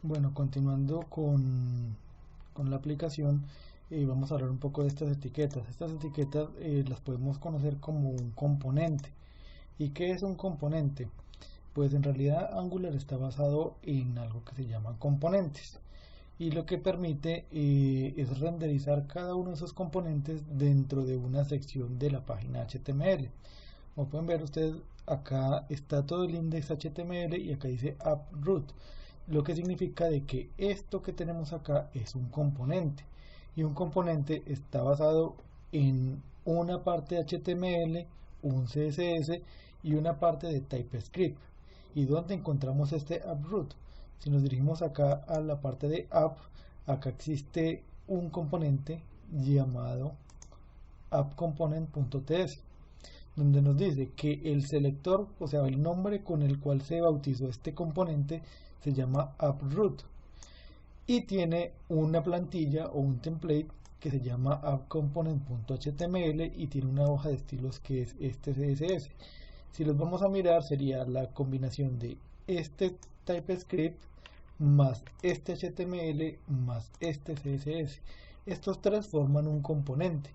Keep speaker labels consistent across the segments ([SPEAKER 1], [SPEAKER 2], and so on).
[SPEAKER 1] Bueno, continuando con la aplicación, vamos a hablar un poco de estas etiquetas. Estas etiquetas las podemos conocer como un componente. ¿Y qué es un componente? Pues en realidad Angular está basado en algo que se llaman componentes. Y lo que permite es renderizar cada uno de esos componentes dentro de una sección de la página HTML. Como pueden ver ustedes, acá está todo el index HTML y acá dice AppRoot, lo que significa de que esto que tenemos acá es un componente, y un componente está basado en una parte de HTML, un CSS y una parte de TypeScript. ¿Y dónde encontramos este AppRoot? Si nos dirigimos acá a la parte de app, acá existe un componente llamado appComponent.ts, donde nos dice que el selector, o sea, el nombre con el cual se bautizó este componente, se llama AppRoot y tiene una plantilla o un template que se llama appComponent.html y tiene una hoja de estilos que es este CSS. Si los vamos a mirar, sería la combinación de este TypeScript más este HTML más este CSS. Estos tres forman un componente,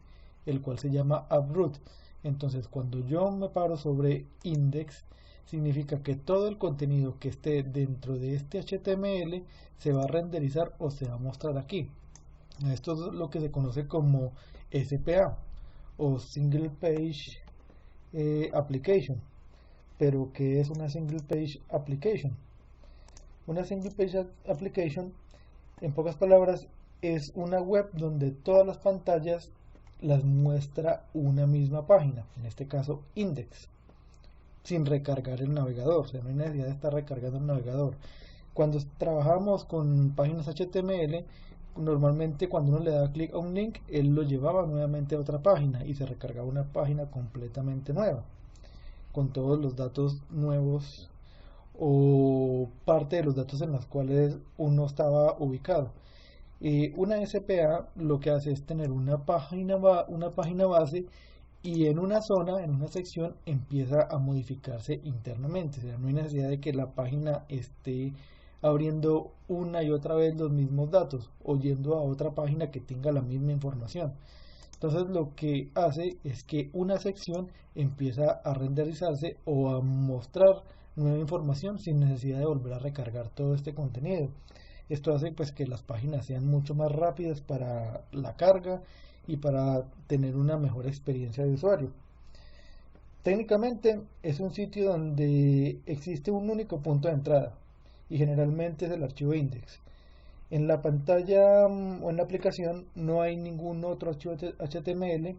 [SPEAKER 1] el cual se llama AppRoot. Entonces, cuando yo me paro sobre index, significa que todo el contenido que esté dentro de este HTML se va a renderizar o se va a mostrar aquí. Esto es lo que se conoce como SPA o Single Page Application. Pero ¿qué es una Single Page Application? Una Single Page Application, en pocas palabras, es una web donde todas las pantallas las muestra una misma página, en este caso index, sin recargar el navegador. O sea, no hay necesidad de estar recargando el navegador. Cuando trabajamos con páginas HTML, normalmente cuando uno le da clic a un link, él lo llevaba nuevamente a otra página y se recargaba una página completamente nueva, con todos los datos nuevos o parte de los datos en los cuales uno estaba ubicado. Una SPA lo que hace es tener una página base, y en una zona, en una sección, empieza a modificarse internamente. O sea, no hay necesidad de que la página esté abriendo una y otra vez los mismos datos o yendo a otra página que tenga la misma información. Entonces lo que hace es que una sección empieza a renderizarse o a mostrar nueva información sin necesidad de volver a recargar todo este contenido. Esto hace pues que las páginas sean mucho más rápidas para la carga y para tener una mejor experiencia de usuario. Técnicamente es un sitio donde existe un único punto de entrada y generalmente es el archivo index. En la pantalla o en la aplicación no hay ningún otro archivo HTML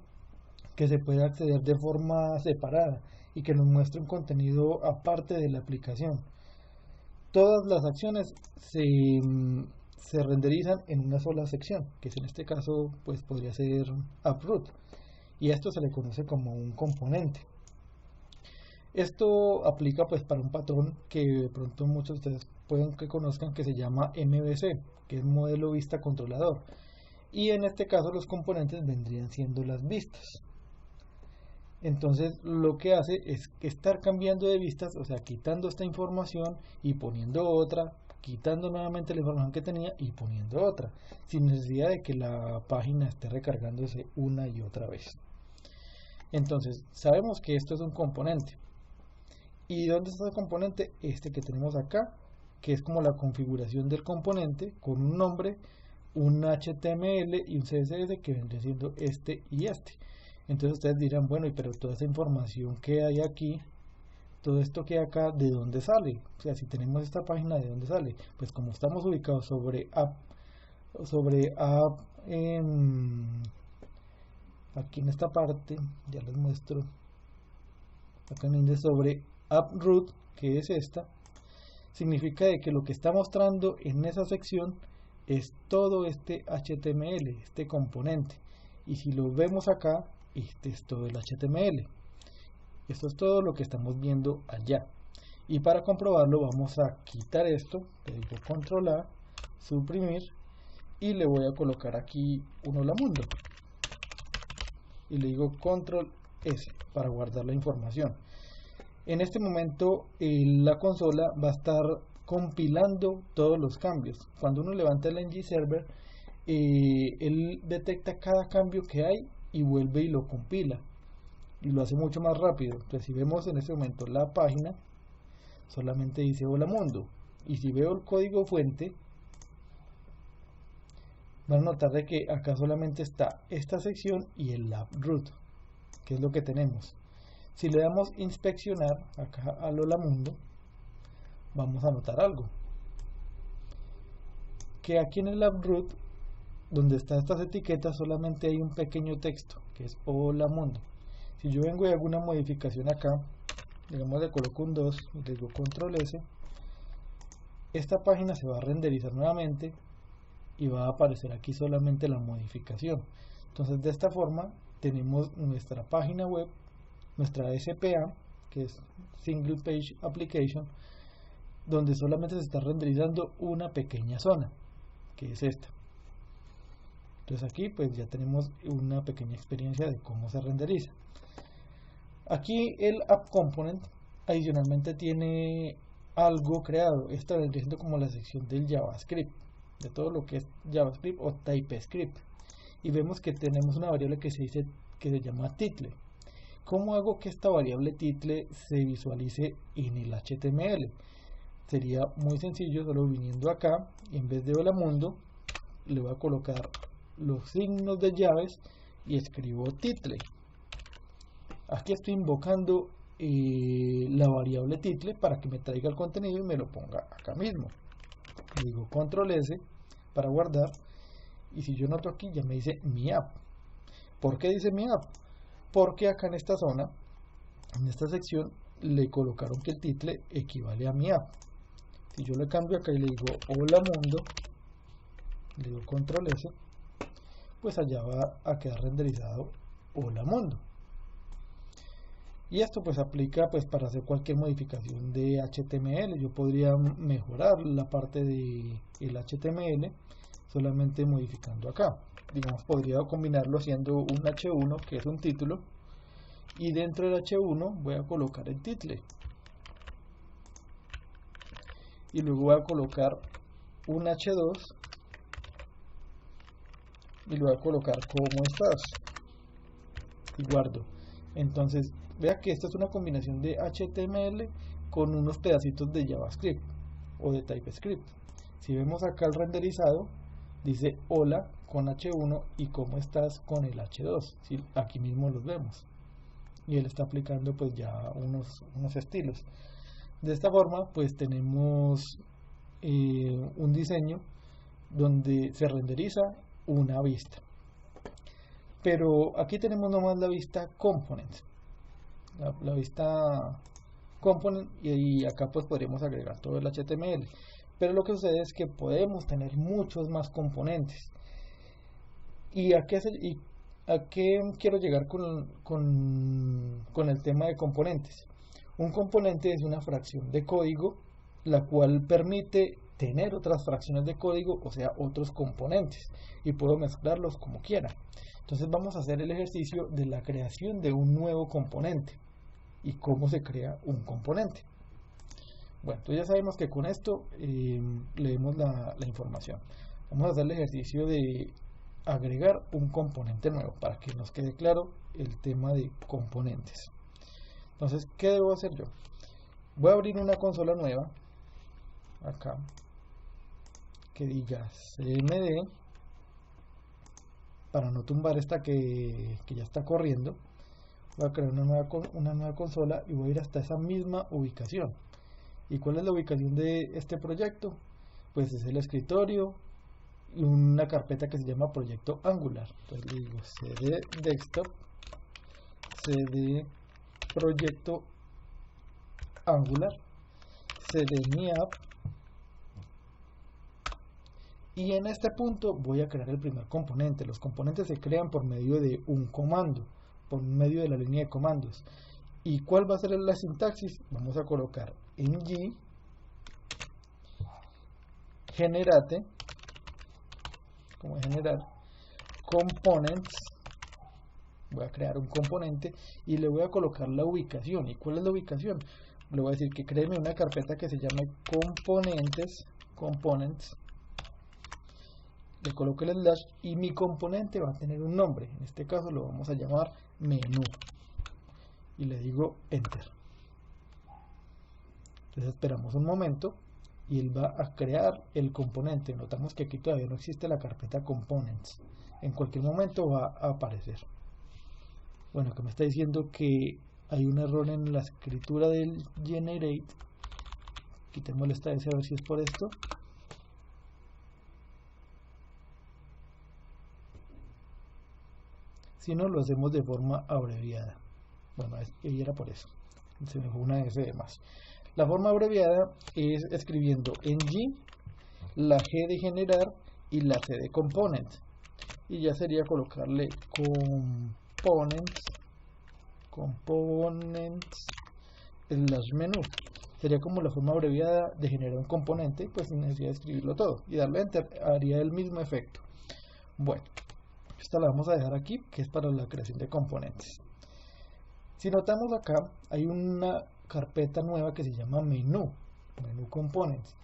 [SPEAKER 1] que se pueda acceder de forma separada y que nos muestre un contenido aparte de la aplicación. Todas las acciones se renderizan en una sola sección, que en este caso pues podría ser AppRoot, y a esto se le conoce como un componente. Esto aplica pues para un patrón que de pronto muchos de ustedes pueden que conozcan, que se llama MVC, que es modelo vista controlador, y en este caso los componentes vendrían siendo las vistas. Entonces lo que hace es estar cambiando de vistas, o sea, quitando esta información y poniendo otra, quitando nuevamente la información que tenía y poniendo otra, sin necesidad de que la página esté recargándose una y otra vez. Entonces sabemos que esto es un componente. ¿Y dónde está el componente? Este que tenemos acá, que es como la configuración del componente con un nombre, un HTML y un CSS que vendría siendo este y este. Entonces ustedes dirán, bueno, pero toda esa información que hay aquí, todo esto que hay acá, ¿de dónde sale? O sea, si tenemos esta página, ¿de dónde sale? Pues como estamos ubicados sobre app, aquí en esta parte, ya les muestro, acá en index sobre AppRoot, que es esta, significa de que lo que está mostrando en esa sección es todo este HTML, este componente. Y si lo vemos acá, este es todo el HTML. Esto es todo lo que estamos viendo allá. Y para comprobarlo vamos a quitar esto, le digo control A, suprimir, y le voy a colocar aquí un hola mundo. Y le digo control S para guardar la información. En este momento la consola va a estar compilando todos los cambios. Cuando uno levanta el ng server, él detecta cada cambio que hay y vuelve y lo compila y lo hace mucho más rápido. Entonces, si vemos en este momento la página, solamente dice hola mundo, y si veo el código fuente, van a notar de que acá solamente está esta sección y el app-root, que es lo que tenemos. Si le damos inspeccionar acá al hola mundo, vamos a notar algo, que aquí en el app-root, donde están estas etiquetas, solamente hay un pequeño texto que es hola mundo. Si yo vengo y hago una modificación acá, digamos le coloco un 2 y le digo control S, esta página se va a renderizar nuevamente y va a aparecer aquí solamente la modificación. Entonces, de esta forma tenemos nuestra página web, nuestra SPA, que es Single Page Application, donde solamente se está renderizando una pequeña zona, que es esta. Entonces aquí pues ya tenemos una pequeña experiencia de cómo se renderiza. Aquí el App Component adicionalmente tiene algo creado. Esta vendría siendo como la sección del JavaScript, de todo lo que es JavaScript o TypeScript. Y vemos que tenemos una variable que se llama title. ¿Cómo hago que esta variable title se visualice en el HTML? Sería muy sencillo, solo viniendo acá, en vez de hola mundo, le voy a colocar los signos de llaves y escribo title. Aquí estoy invocando la variable title para que me traiga el contenido y me lo ponga acá mismo. Digo control S para guardar, y si yo noto aquí ya me dice mi app. ¿Por qué dice mi app? Porque acá en esta zona, en esta sección, le colocaron que el title equivale a mi app. Si yo le cambio acá y le digo hola mundo, le digo control S, pues allá va a quedar renderizado hola mundo. Y esto pues aplica pues para hacer cualquier modificación de HTML. Yo podría mejorar la parte de el HTML solamente modificando acá. Digamos, podría combinarlo haciendo un H1 que es un título, y dentro del H1 voy a colocar el title y luego voy a colocar un H2 y lo voy a colocar ¿cómo estás? Y guardo. Entonces vea que esta es una combinación de HTML con unos pedacitos de JavaScript o de TypeScript. Si vemos acá el renderizado, dice hola con H1 y cómo estás con el H2. ¿Sí? Aquí mismo los vemos. Y él está aplicando pues ya unos estilos. De esta forma pues tenemos un diseño donde se renderiza una vista. Pero aquí tenemos nomás la vista component. La vista component, y acá pues podríamos agregar todo el HTML. Pero lo que sucede es que podemos tener muchos más componentes. ¿Y a qué quiero llegar con el tema de componentes? Un componente es una fracción de código la cual permite tener otras fracciones de código, o sea, otros componentes, y puedo mezclarlos como quiera. Entonces vamos a hacer el ejercicio de la creación de un nuevo componente y cómo se crea un componente. Bueno, entonces ya sabemos que con esto leemos la información. Vamos a hacer el ejercicio de agregar un componente nuevo para que nos quede claro el tema de componentes. Entonces, ¿qué debo hacer yo? Voy a abrir una consola nueva acá que diga cmd para no tumbar esta que ya está corriendo. Voy a crear una nueva consola y voy a ir hasta esa misma ubicación. ¿Y cuál es la ubicación de este proyecto? Pues es el escritorio y una carpeta que se llama proyecto Angular. Entonces le digo cd desktop, cd proyecto Angular, cd mi app, y en este punto voy a crear el primer componente. Los componentes se crean por medio de un comando, por medio de la línea de comandos. ¿Y cuál va a ser la sintaxis? Vamos a colocar ng generate, como generar components. Voy a crear un componente y le voy a colocar la ubicación. ¿Y cuál es la ubicación? le voy a decir que créeme una carpeta que se llame components, le coloco el slash y mi componente va a tener un nombre, en este caso lo vamos a llamar menú y le digo enter. Entonces esperamos un momento y él va a crear el componente. Notamos que aquí todavía no existe la carpeta components, en cualquier momento va a aparecer. Bueno, que me está diciendo que hay un error en la escritura del generate. Quitémosle esta S a ver si es por esto. Si no, lo hacemos de forma abreviada. Bueno, ahí era por eso, se me fue una S de más. La forma abreviada es escribiendo en G, la G de generar y la C de component. Y ya sería colocarle components slash menú. Sería como la forma abreviada de generar un componente, pues sin necesidad de escribirlo todo. Y darle enter haría el mismo efecto. Bueno, esta la vamos a dejar aquí, que es para la creación de componentes. Si notamos acá, hay una carpeta nueva que se llama menú components.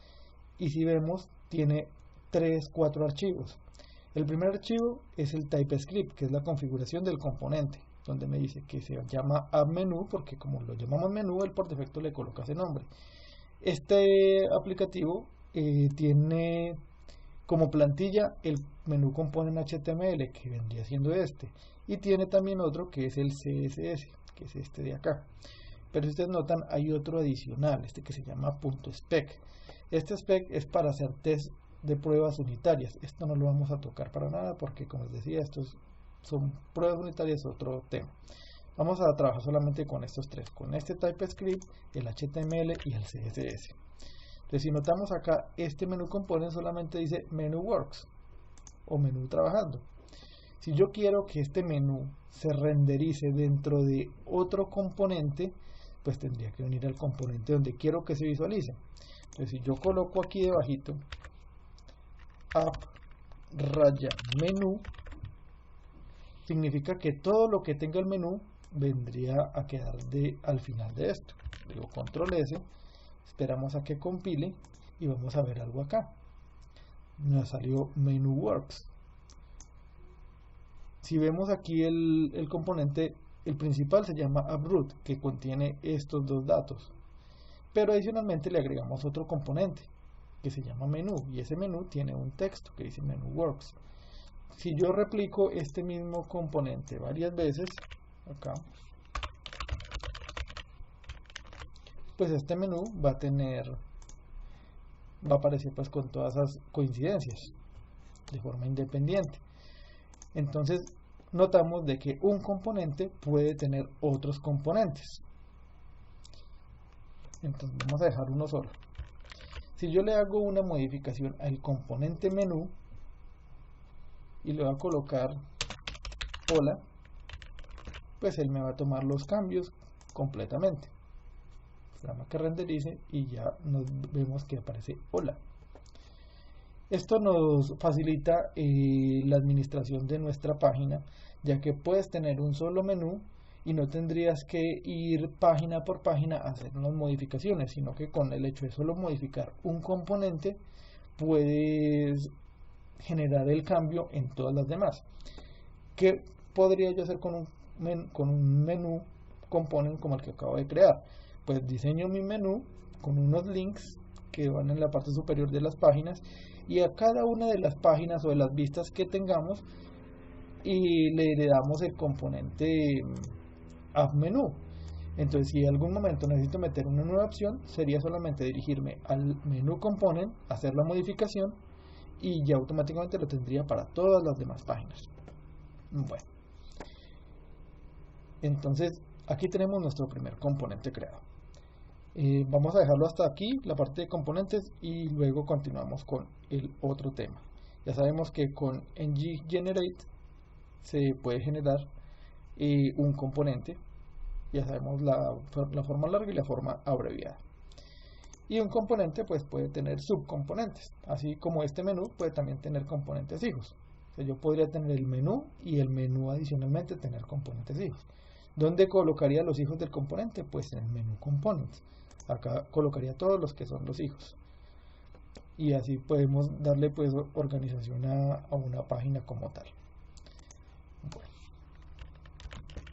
[SPEAKER 1] Y si vemos, tiene 4 archivos. El primer archivo es el TypeScript, que es la configuración del componente, donde me dice que se llama app-menú, porque como lo llamamos menú, él por defecto le coloca ese nombre. Este aplicativo tiene como plantilla el menú component HTML, que vendría siendo este, y tiene también otro que es el CSS, que es este de acá. Pero si ustedes notan, hay otro adicional, este que se llama .spec. Este spec es para hacer test de pruebas unitarias. Esto no lo vamos a tocar para nada porque, como les decía, estos son pruebas unitarias, otro tema. Vamos a trabajar solamente con estos tres, con este TypeScript, el HTML y el CSS. Entonces, si notamos acá, este menú component solamente dice menú works o menú trabajando. Si yo quiero que este menú se renderice dentro de otro componente, pues tendría que venir al componente donde quiero que se visualice. Entonces, si yo coloco aquí debajito app raya menú, significa que todo lo que tenga el menú vendría a quedar al final de esto. Digo control S, esperamos a que compile y vamos a ver algo acá. Nos salió menú works. Si vemos aquí el componente, el principal se llama app-root, que contiene estos dos datos, pero adicionalmente le agregamos otro componente que se llama menú, y ese menú tiene un texto que dice menú works. Si yo replico este mismo componente varias veces acá, pues este menú va a aparecer pues con todas esas coincidencias de forma independiente. Entonces notamos de que un componente puede tener otros componentes. Entonces vamos a dejar uno solo. Si yo le hago una modificación al componente menú y le voy a colocar hola, pues él me va a tomar los cambios completamente. Esperamos que renderice y ya nos vemos que aparece hola. Esto nos facilita la administración de nuestra página, ya que puedes tener un solo menú y no tendrías que ir página por página a hacer unas modificaciones, sino que con el hecho de solo modificar un componente puedes generar el cambio en todas las demás. ¿Qué podría yo hacer con un menú component como el que acabo de crear? Pues diseño mi menú con unos links que van en la parte superior de las páginas, y a cada una de las páginas o de las vistas que tengamos y le damos el componente app menú. Entonces, si en algún momento necesito meter una nueva opción, sería solamente dirigirme al menú component, hacer la modificación y ya automáticamente lo tendría para todas las demás páginas. Bueno, entonces aquí tenemos nuestro primer componente creado. Vamos a dejarlo hasta aquí, la parte de componentes, y luego continuamos con el otro tema. Ya sabemos que con ngGenerate se puede generar un componente. Ya sabemos la forma larga y la forma abreviada. Y un componente pues puede tener subcomponentes, así como este menú puede también tener componentes hijos. O sea, yo podría tener el menú y el menú adicionalmente tener componentes hijos. ¿Dónde colocaría los hijos del componente? Pues en el menú components. Acá colocaría todos los que son los hijos. Y así podemos darle pues organización a una página como tal.